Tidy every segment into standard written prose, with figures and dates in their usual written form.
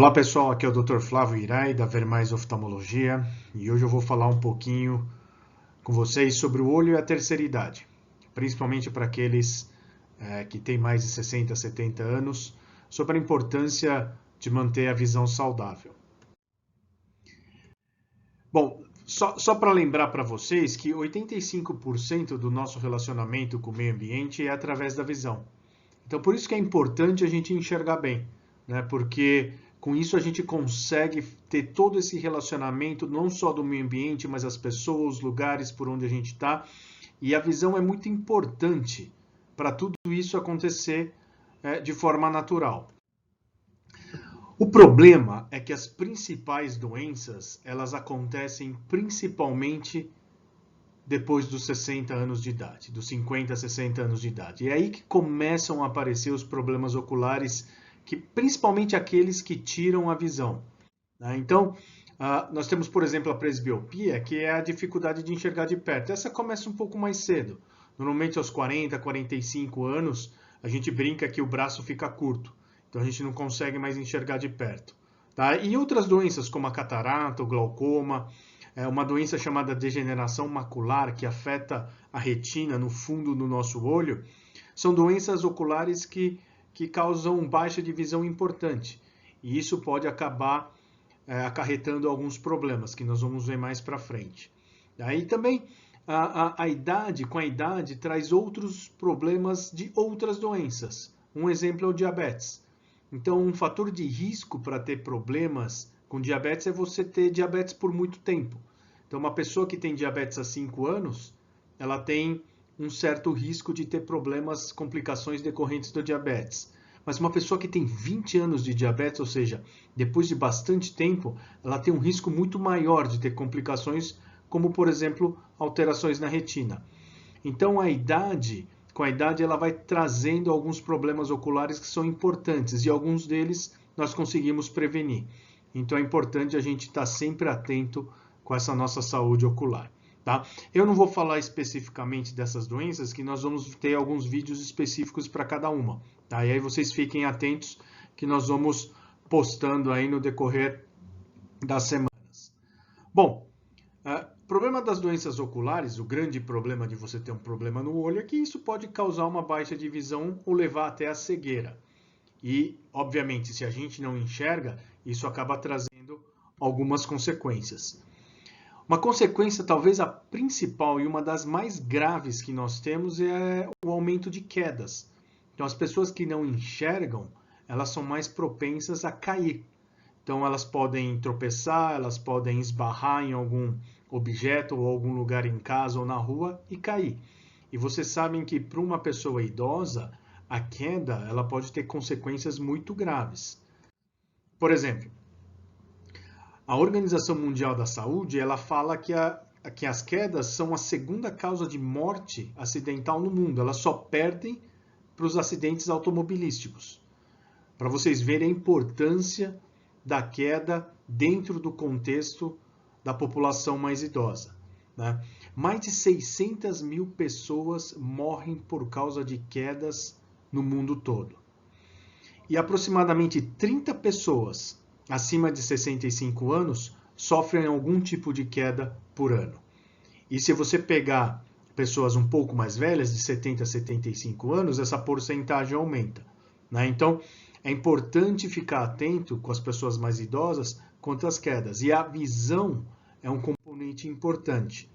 Olá pessoal, aqui é o Dr. Flávio Irai da Ver Mais Oftalmologia e hoje eu vou falar um pouquinho com vocês sobre o olho e a terceira idade, principalmente para aqueles que têm mais de 60, 70 anos, sobre a importância de manter a visão saudável. Bom, só para lembrar para vocês que 85% do nosso relacionamento com o meio ambiente é através da visão. Então, por isso que é importante a gente enxergar bem, né? Porque com isso a gente consegue ter todo esse relacionamento, não só do meio ambiente, mas as pessoas, os lugares por onde a gente está. E a visão é muito importante para tudo isso acontecer de forma natural. O problema é que as principais doenças, elas acontecem principalmente depois dos 60 anos de idade, dos 50 a 60 anos de idade. E é aí que começam a aparecer os problemas oculares, que principalmente aqueles que tiram a visão. Então, nós temos, por exemplo, a presbiopia, que é a dificuldade de enxergar de perto. Essa começa um pouco mais cedo. Normalmente aos 40, 45 anos, a gente brinca que o braço fica curto. Então a gente não consegue mais enxergar de perto. Tá? E outras doenças, como a catarata, o glaucoma, uma doença chamada degeneração macular, que afeta a retina no fundo do nosso olho, são doenças oculares que causam baixa de visão importante. E isso pode acabar acarretando alguns problemas, que nós vamos ver mais para frente. Aí também a idade, com a idade, traz outros problemas de outras doenças. Um exemplo é o diabetes. Então, um fator de risco para ter problemas com diabetes é você ter diabetes por muito tempo. Então, uma pessoa que tem diabetes há 5 anos, ela tem um certo risco de ter problemas, complicações decorrentes do diabetes. Mas uma pessoa que tem 20 anos de diabetes, ou seja, depois de bastante tempo, ela tem um risco muito maior de ter complicações, como, por exemplo, alterações na retina. Então, com a idade, ela vai trazendo alguns problemas oculares que são importantes, e alguns deles nós conseguimos prevenir. Então, é importante a gente estar sempre atento com essa nossa saúde ocular. Tá? Eu não vou falar especificamente dessas doenças, que nós vamos ter alguns vídeos específicos para cada uma. Tá? E aí vocês fiquem atentos que nós vamos postando aí no decorrer das semanas. Bom, problema das doenças oculares, o grande problema de você ter um problema no olho é que isso pode causar uma baixa de visão ou levar até a cegueira. E, obviamente, se a gente não enxerga, isso acaba trazendo algumas consequências. Uma consequência, talvez a principal e uma das mais graves que nós temos é o aumento de quedas. Então, as pessoas que não enxergam, elas são mais propensas a cair. Então, elas podem tropeçar, elas podem esbarrar em algum objeto ou algum lugar em casa ou na rua e cair. E vocês sabem que para uma pessoa idosa, a queda ela pode ter consequências muito graves. Por exemplo, a Organização Mundial da Saúde ela fala que as quedas são a segunda causa de morte acidental no mundo. Elas só perdem para os acidentes automobilísticos. Para vocês verem a importância da queda dentro do contexto da população mais idosa. Né? Mais de 600 mil pessoas morrem por causa de quedas no mundo todo. E aproximadamente 30 pessoas acima de 65 anos sofrem algum tipo de queda por ano. E se você pegar pessoas um pouco mais velhas, de 70 a 75 anos, essa porcentagem aumenta. Né? Então, é importante ficar atento com as pessoas mais idosas quanto às quedas. E a visão é um componente importante.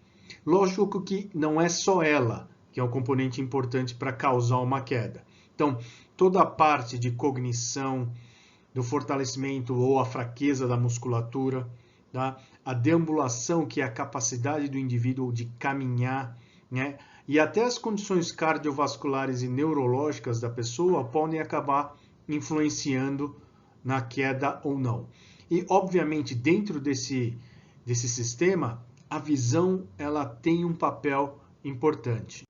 Lógico que não é só ela que é um componente importante para causar uma queda. Então, toda a parte de cognição, do fortalecimento ou a fraqueza da musculatura, tá? A deambulação, que é a capacidade do indivíduo de caminhar, né? E até as condições cardiovasculares e neurológicas da pessoa podem acabar influenciando na queda ou não. E, obviamente, dentro desse sistema, a visão ela tem um papel importante.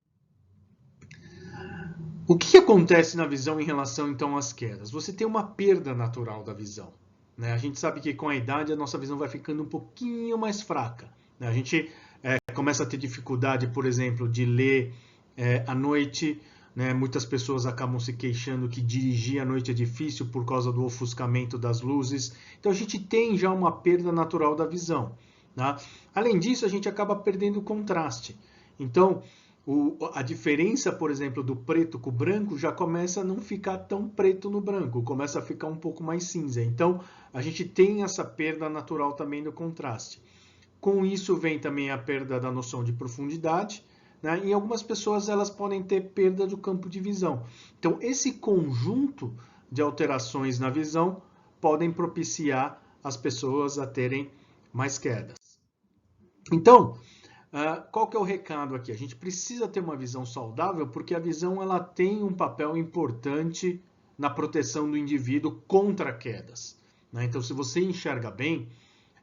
O que acontece na visão em relação, então, às quedas? Você tem uma perda natural da visão. Né? A gente sabe que com a idade a nossa visão vai ficando um pouquinho mais fraca. Né? A gente começa a ter dificuldade, por exemplo, de ler à noite. né? Muitas pessoas acabam se queixando que dirigir à noite é difícil por causa do ofuscamento das luzes. Então a gente tem já uma perda natural da visão, tá? Além disso, a gente acaba perdendo o contraste. Então, a diferença, por exemplo, do preto com o branco já começa a não ficar tão preto no branco, começa a ficar um pouco mais cinza. Então, a gente tem essa perda natural também do contraste. Com isso vem também a perda da noção de profundidade, né? E algumas pessoas elas podem ter perda do campo de visão. Então, esse conjunto de alterações na visão podem propiciar as pessoas a terem mais quedas. Então, qual que é o recado aqui? A gente precisa ter uma visão saudável porque a visão ela tem um papel importante na proteção do indivíduo contra quedas, né? Então, se você enxerga bem,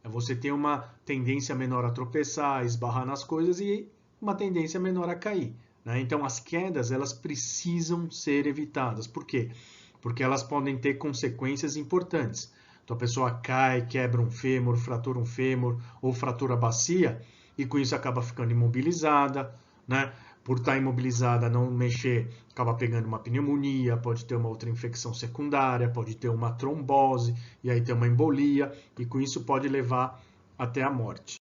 você tem uma tendência menor a tropeçar, esbarrar nas coisas e uma tendência menor a cair, né? Então, as quedas elas precisam ser evitadas. Por quê? Porque elas podem ter consequências importantes. Então, a pessoa cai, quebra um fêmur, fratura um fêmur ou fratura a bacia, e com isso acaba ficando imobilizada, né? Por estar imobilizada, não mexer, acaba pegando uma pneumonia, pode ter uma outra infecção secundária, pode ter uma trombose, e aí ter uma embolia, e com isso pode levar até a morte.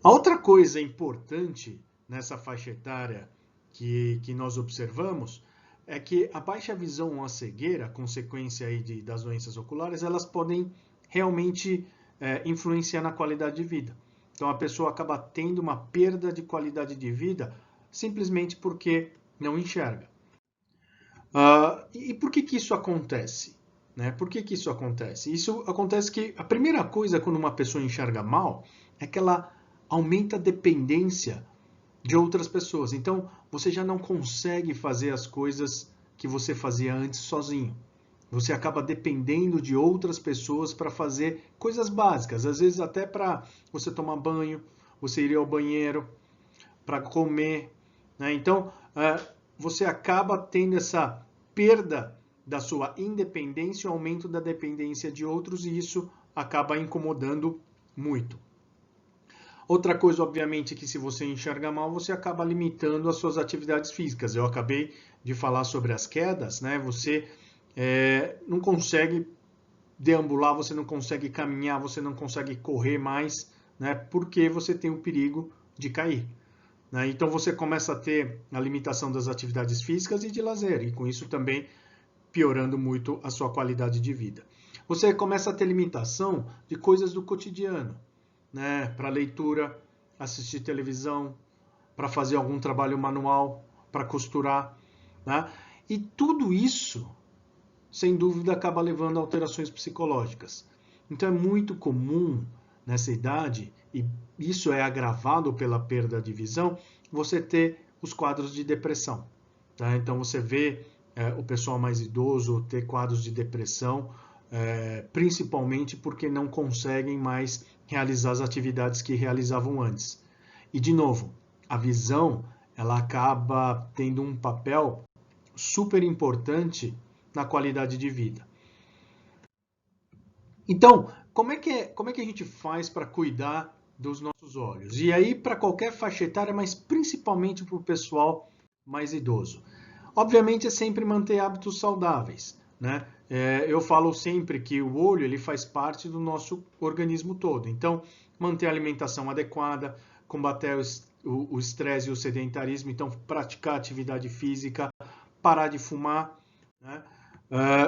A outra coisa importante nessa faixa etária que nós observamos é que a baixa visão ou a cegueira, consequência aí das doenças oculares, elas podem realmente influenciar na qualidade de vida. Então, a pessoa acaba tendo uma perda de qualidade de vida simplesmente porque não enxerga. E por que isso acontece? Né? Por que isso acontece? Isso acontece que a primeira coisa quando uma pessoa enxerga mal é que ela aumenta a dependência de outras pessoas. Então, você já não consegue fazer as coisas que você fazia antes sozinho. Você acaba dependendo de outras pessoas para fazer coisas básicas, às vezes até para você tomar banho, você ir ao banheiro, para comer, né? Então, você acaba tendo essa perda da sua independência, o aumento da dependência de outros, e isso acaba incomodando muito. Outra coisa, obviamente, que se você enxerga mal, você acaba limitando as suas atividades físicas. Eu acabei de falar sobre as quedas, né? Você não consegue deambular, você não consegue caminhar, você não consegue correr mais, né? Porque você tem o perigo de cair, né? Então você começa a ter a limitação das atividades físicas e de lazer, e com isso também piorando muito a sua qualidade de vida. Você começa a ter limitação de coisas do cotidiano, né? Para leitura, assistir televisão, para fazer algum trabalho manual, para costurar, né? E tudo isso, sem dúvida, acaba levando a alterações psicológicas. Então é muito comum nessa idade, e isso é agravado pela perda de visão, você ter os quadros de depressão, tá? Então você vê o pessoal mais idoso ter quadros de depressão, principalmente porque não conseguem mais realizar as atividades que realizavam antes. E, de novo, a visão ela acaba tendo um papel super importante na qualidade de vida. Então, como é que a gente faz para cuidar dos nossos olhos? E aí, para qualquer faixa etária, mas principalmente para o pessoal mais idoso. Obviamente, é sempre manter hábitos saudáveis, né? Eu falo sempre que o olho ele faz parte do nosso organismo todo. Então, manter a alimentação adequada, combater o estresse e o sedentarismo. Então, praticar atividade física, parar de fumar, né?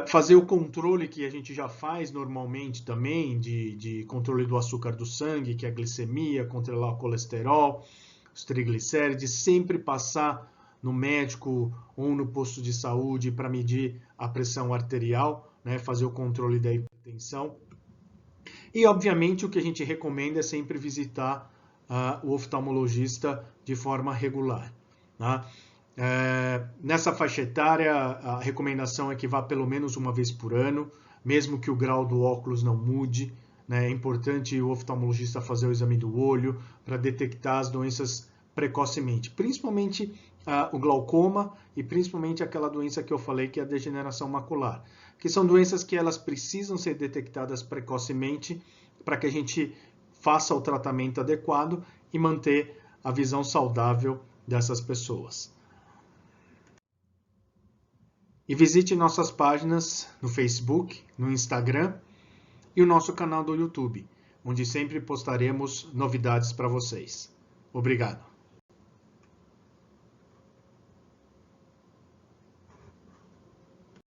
Fazer o controle que a gente já faz normalmente também, de controle do açúcar do sangue, que é a glicemia, controlar o colesterol, os triglicérides, sempre passar no médico ou no posto de saúde para medir a pressão arterial, né, fazer o controle da hipertensão. E, obviamente, o que a gente recomenda é sempre visitar o oftalmologista de forma regular, tá? Nessa faixa etária, a recomendação é que vá pelo menos uma vez por ano, mesmo que o grau do óculos não mude, né? É importante o oftalmologista fazer o exame do olho para detectar as doenças precocemente, principalmente o glaucoma e principalmente aquela doença que eu falei que é a degeneração macular, que são doenças que elas precisam ser detectadas precocemente para que a gente faça o tratamento adequado e manter a visão saudável dessas pessoas. E visite nossas páginas no Facebook, no Instagram e o nosso canal do YouTube, onde sempre postaremos novidades para vocês. Obrigado.